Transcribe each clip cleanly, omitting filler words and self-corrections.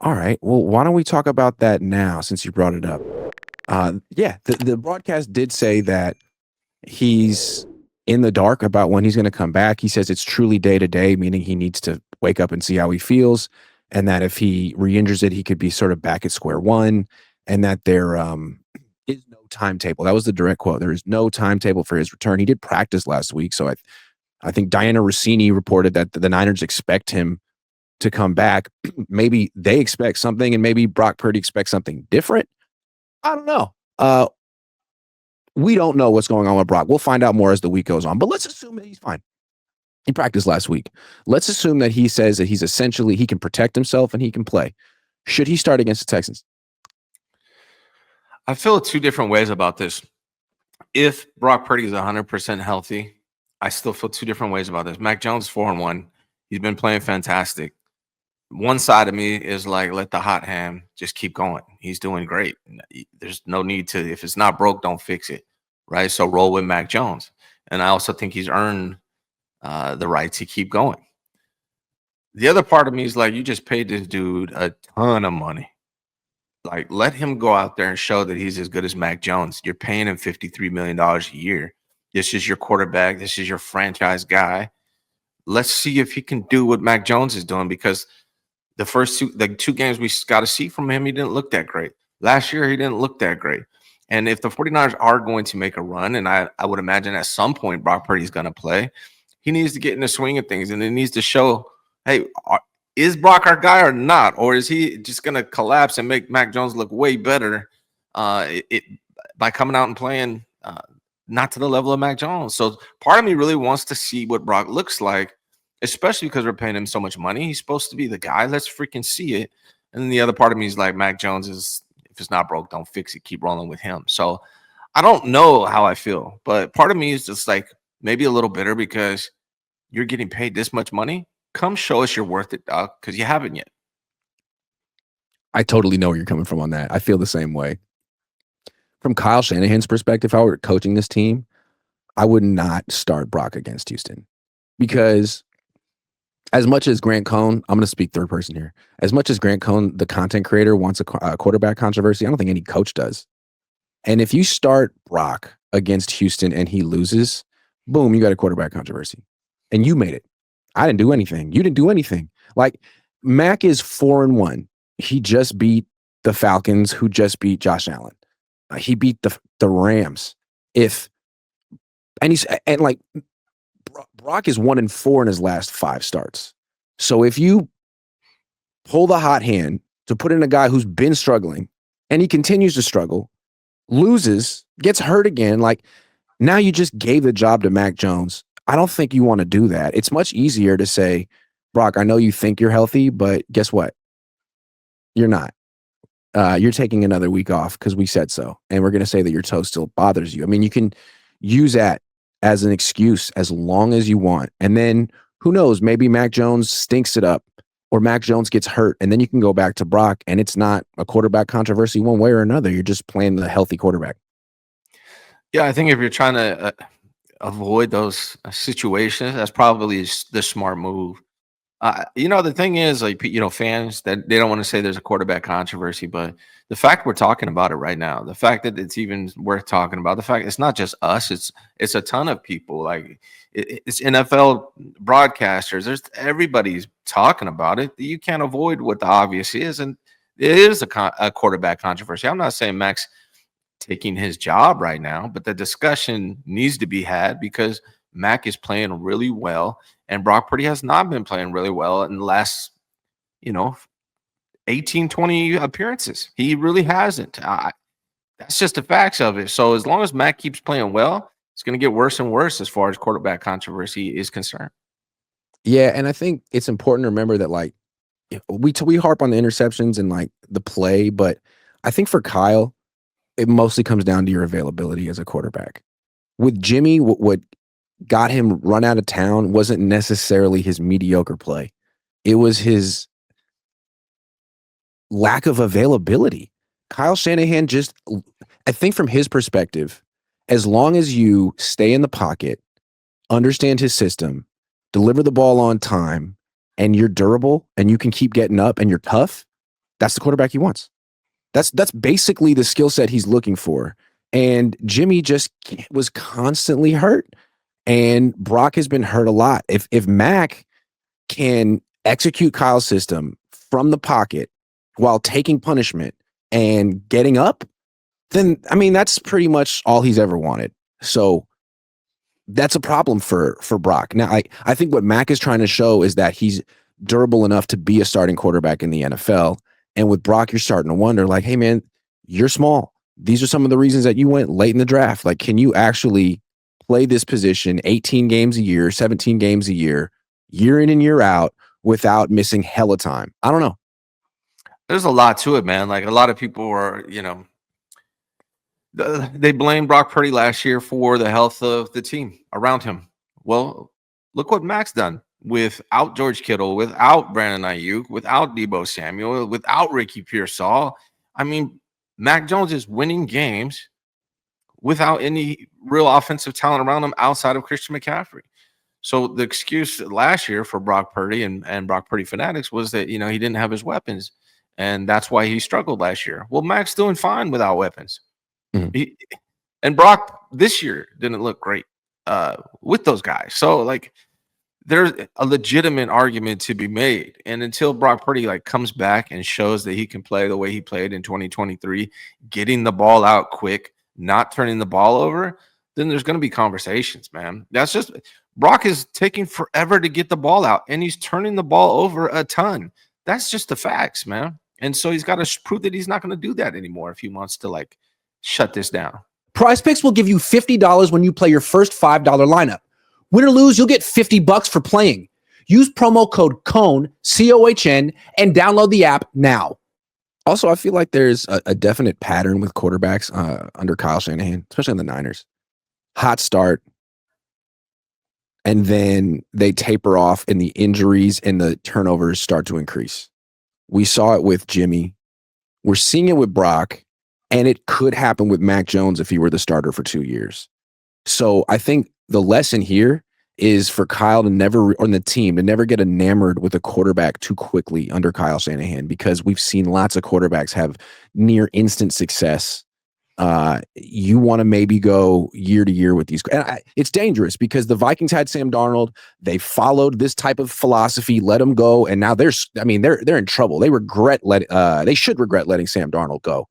All right. Well, why don't we talk about that now since you brought it up? Yeah, the broadcast did say that he's in the dark about when he's going to come back. He says it's truly day to day, meaning he needs to wake up and see how he feels, and that if he re-injures it, he could be sort of back at square one, and that there is no timetable. That was the direct quote. There is no timetable for his return. He did practice last week, so I think Diana Rossini reported that the Niners expect him to come back. Maybe they expect something, and maybe Brock Purdy expects something different. I don't know. We don't know what's going on with Brock. We'll find out more as the week goes on. But let's assume that he's fine. He practiced last week. Let's assume that he says that he's essentially he can protect himself and he can play. Should he start against the Texans? I feel two different ways about this. If Brock Purdy is 100% healthy, I still feel two different ways about this. Mac Jones 4-1. He's been playing fantastic. One side of me is like, let the hot hand just keep going. He's doing great. There's no need to, if it's not broke, don't fix it. Right. So roll with Mac Jones. And I also think he's earned the right to keep going. The other part of me is like, you just paid this dude a ton of money. Like, let him go out there and show that he's as good as Mac Jones. You're paying him $53 million a year. This is your quarterback. This is your franchise guy. Let's see if he can do what Mac Jones is doing, because the two games we got to see from him, he didn't look that great. Last year, he didn't look that great. And if the 49ers are going to make a run, and I would imagine at some point Brock Purdy is going to play, he needs to get in the swing of things, and it needs to show, hey, is Brock our guy or not? Or is he just going to collapse and make Mac Jones look way better by coming out and playing not to the level of Mac Jones? So part of me really wants to see what Brock looks like, especially because we're paying him so much money. He's supposed to be the guy. Let's freaking see it. And then the other part of me is like, Mac Jones is, if it's not broke, don't fix it. Keep rolling with him. So I don't know how I feel, but part of me is just like maybe a little bitter because you're getting paid this much money. Come show us you're worth it, dog, because you haven't yet. I totally know where you're coming from on that. I feel the same way. From Kyle Shanahan's perspective, if I were coaching this team, I would not start Brock against Houston, because as much as Grant Cohn, I'm going to speak third person here. As much as Grant Cohn, the content creator, wants a quarterback controversy, I don't think any coach does. And if you start Brock against Houston and he loses, boom, you got a quarterback controversy. And you made it. I didn't do anything. You didn't do anything. Like, Mac is 4-1. He just beat the Falcons, who just beat Josh Allen. He beat the Rams. Brock is 1-4 in his last 5 starts. So if you pull the hot hand to put in a guy who's been struggling and he continues to struggle, loses, gets hurt again, like, now you just gave the job to Mac Jones. I don't think you want to do that. It's much easier to say, Brock, I know you think you're healthy, but guess what? You're not. You're taking another week off because we said so. And we're going to say that your toe still bothers you. I mean, you can use that as an excuse as long as you want. And then who knows, maybe Mac Jones stinks it up, or Mac Jones gets hurt, and then you can go back to Brock, and it's not a quarterback controversy one way or another. You're just playing the healthy quarterback. Yeah, I think if you're trying to avoid those situations, that's probably the smart move. The thing is, like, fans that they don't want to say there's a quarterback controversy, but the fact we're talking about it right now, the fact that it's even worth talking about, the fact it's not just us, it's a ton of people. Like, it's NFL broadcasters. Everybody's talking about it. You can't avoid what the obvious is, and it is a quarterback controversy. I'm not saying Max taking his job right now, but the discussion needs to be had because Mac is playing really well, and Brock Purdy has not been playing really well in the last, 18, 20 appearances. He really hasn't. That's just the facts of it. So as long as Mac keeps playing well, it's going to get worse and worse as far as quarterback controversy is concerned. Yeah, and I think it's important to remember that, like, we harp on the interceptions and, like, the play, but I think for Kyle, it mostly comes down to your availability as a quarterback. With Jimmy, what got him run out of town wasn't necessarily his mediocre play. It was his lack of availability. Kyle Shanahan I think from his perspective, as long as you stay in the pocket, understand his system, deliver the ball on time, and you're durable and you can keep getting up and you're tough, That's the quarterback he wants. That's basically the skill set he's looking for. And Jimmy just was constantly hurt. And Brock has been hurt a lot. If Mac can execute Kyle's system from the pocket while taking punishment and getting up, then I mean that's pretty much all he's ever wanted. So that's a problem for Brock. Now I think what Mac is trying to show is that he's durable enough to be a starting quarterback in the NFL. And with Brock, you're starting to wonder, like, hey man, you're small. These are some of the reasons that you went late in the draft. Like, can you actually play this position 18 games a year, 17 games a year in and year out without missing hella time? I don't know. There's a lot to it, man. Like a lot of people were, they blamed Brock Purdy last year for the health of the team around him. Well, look what Mac's done without George Kittle, without Brandon Ayuk, without Deebo Samuel, without Ricky Pearsall. I mean, Mac Jones is winning games without any real offensive talent around him outside of Christian McCaffrey. So the excuse last year for Brock Purdy and Brock Purdy fanatics was that, he didn't have his weapons. And that's why he struggled last year. Well, Mac's doing fine without weapons. Mm-hmm. And Brock this year didn't look great with those guys. So, like, there's a legitimate argument to be made. And until Brock Purdy, comes back and shows that he can play the way he played in 2023, getting the ball out quick, not turning the ball over, then there's going to be conversations, man. That's just – Brock is taking forever to get the ball out, and he's turning the ball over a ton. That's just the facts, man. And so he's got to prove that he's not going to do that anymore if he wants to, shut this down. PrizePicks will give you $50 when you play your first $5 lineup. Win or lose, you'll get $50 for playing. Use promo code COHN, COHN, and download the app now. Also, I feel like there's a definite pattern with quarterbacks under Kyle Shanahan, especially in the Niners. Hot start, and then they taper off, and the injuries and the turnovers start to increase. We saw it with Jimmy. We're seeing it with Brock, and it could happen with Mac Jones if he were the starter for 2 years. So I think the lesson here is for Kyle to never, or the team, to never get enamored with a quarterback too quickly under Kyle Shanahan, because we've seen lots of quarterbacks have near instant success. You want to maybe go year to year with these. And it's dangerous because the Vikings had Sam Darnold. They followed this type of philosophy, let him go, and now they're in trouble. They should regret letting Sam Darnold go.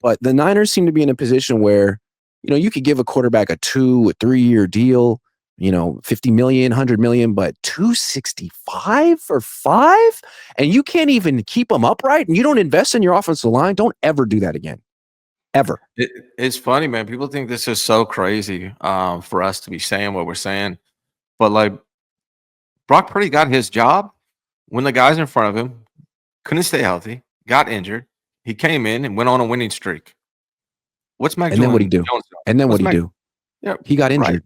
But the Niners seem to be in a position where, you could give a quarterback a 3-year deal, $50 million, $100 million, but $265 for 5, and you can't even keep them upright, and you don't invest in your offensive line. Don't ever do that again. Ever. It's funny, man. People think this is so crazy for us to be saying what we're saying. But, Brock Purdy got his job when the guys in front of him couldn't stay healthy, got injured. He came in and went on a winning streak. What's Mac Jones? And then what'd he do? And then what'd he do? Yeah, he got injured. Right.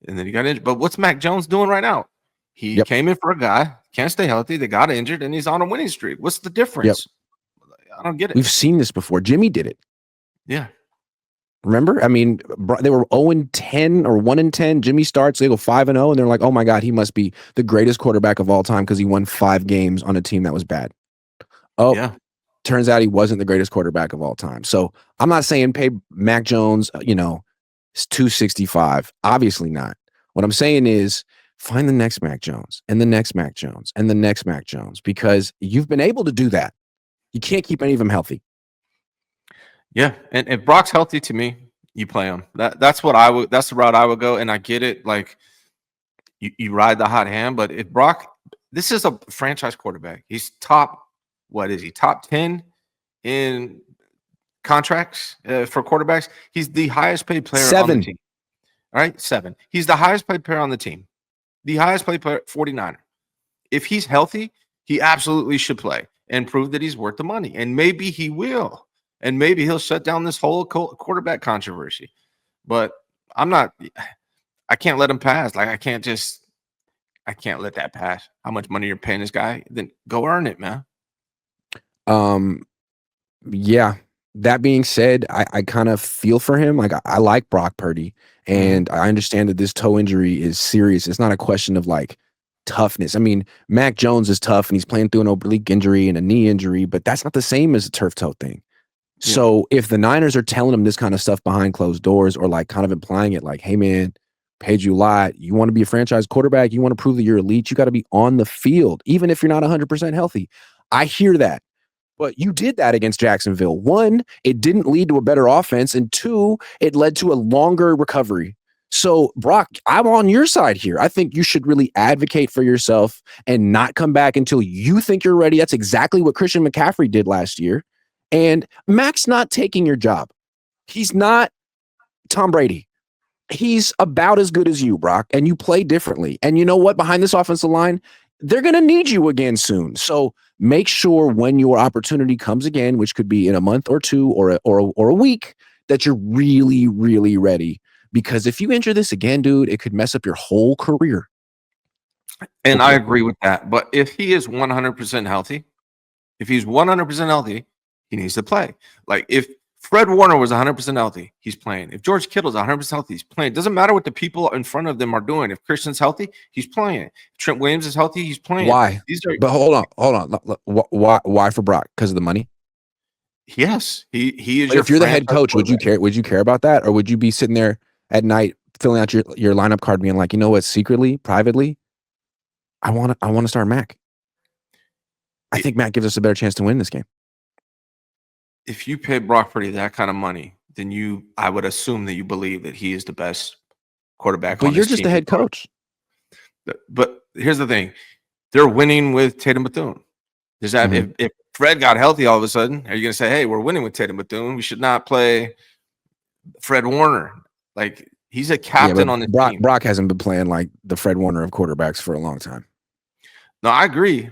And then he got injured. But what's Mac Jones doing right now? He came in for a guy, can't stay healthy. They got injured, and he's on a winning streak. What's the difference? I don't get it. We've seen this before. Jimmy did it. Yeah. Remember? I mean, they were 0-10 or 1-10. Jimmy starts, they go 5-0, and they're like, oh my God, he must be the greatest quarterback of all time because he won 5 games on a team that was bad. Oh, yeah. Turns out he wasn't the greatest quarterback of all time. So I'm not saying pay Mac Jones, $265. Obviously not. What I'm saying is find the next Mac Jones and the next Mac Jones and the next Mac Jones, because you've been able to do that. You can't keep any of them healthy. Yeah, and if Brock's healthy, to me, you play him. That's the route I would go. And I get it. Like you ride the hot hand, but if Brock, this is a franchise quarterback. He's top. What is he? Top 10 in contracts for quarterbacks. He's the highest paid player 7 on the team. All right, 7. He's the highest paid player on the team. The highest paid player, 49er. If he's healthy, he absolutely should play and prove that he's worth the money. And maybe he will. And maybe he'll shut down this whole quarterback controversy. But I can't let him pass. Like, I can't let that pass. How much money you're paying this guy? Then go earn it, man. Yeah. That being said, I kind of feel for him. Like, I like Brock Purdy, and I understand that this toe injury is serious. It's not a question of toughness. I mean, Mac Jones is tough and he's playing through an oblique injury and a knee injury, but that's not the same as a turf toe thing. Yeah. So if the Niners are telling him this kind of stuff behind closed doors, or like kind of implying it like, hey man, paid you a lot, you want to be a franchise quarterback, you want to prove that you're elite, you got to be on the field, even if you're not 100% healthy. I hear that. But you did that against Jacksonville. One, it didn't lead to a better offense. And two, it led to a longer recovery. So, Brock, I'm on your side here. I think you should really advocate for yourself and not come back until you think you're ready. That's exactly what Christian McCaffrey did last year. And Mac's not taking your job. He's not Tom Brady. He's about as good as you, Brock, and you play differently. And you know what? Behind this offensive line, they're going to need you again soon. So make sure when your opportunity comes again, which could be in a month or two or a week, that you're really, really ready. Because if you injure this again, dude, it could mess up your whole career. And I agree with that. But if he is 100% healthy, if he's 100% healthy, he needs to play. Like if Fred Warner was 100% healthy, he's playing. If George Kittle's 100% healthy, he's playing. It doesn't matter what the people in front of them are doing. If Christian's healthy, he's playing. If Trent Williams is healthy, he's playing. Why? But hold on. Why for Brock? Because of the money? Yes, he is. But if you're the head coach, would you care? Would you care about that, or would you be sitting there at night filling out your lineup card, being like, you know what, secretly, privately, I want to start Mac. I think Mac gives us a better chance to win this game. If you pay Brock Purdy that kind of money, then I would assume that you believe that he is the best quarterback. But you're just the head coach. But here's the thing: they're winning with Tatum Bethune. Does that if Fred got healthy all of a sudden, are you going to say, "Hey, we're winning with Tatum Bethune. We should not play Fred Warner"? Like he's a captain on the team. Brock hasn't been playing like the Fred Warner of quarterbacks for a long time. No, I agree.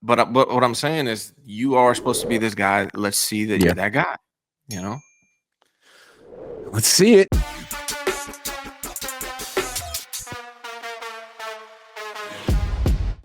But what I'm saying is you are supposed to be this guy. Let's see that you're that guy, you know? Let's see it.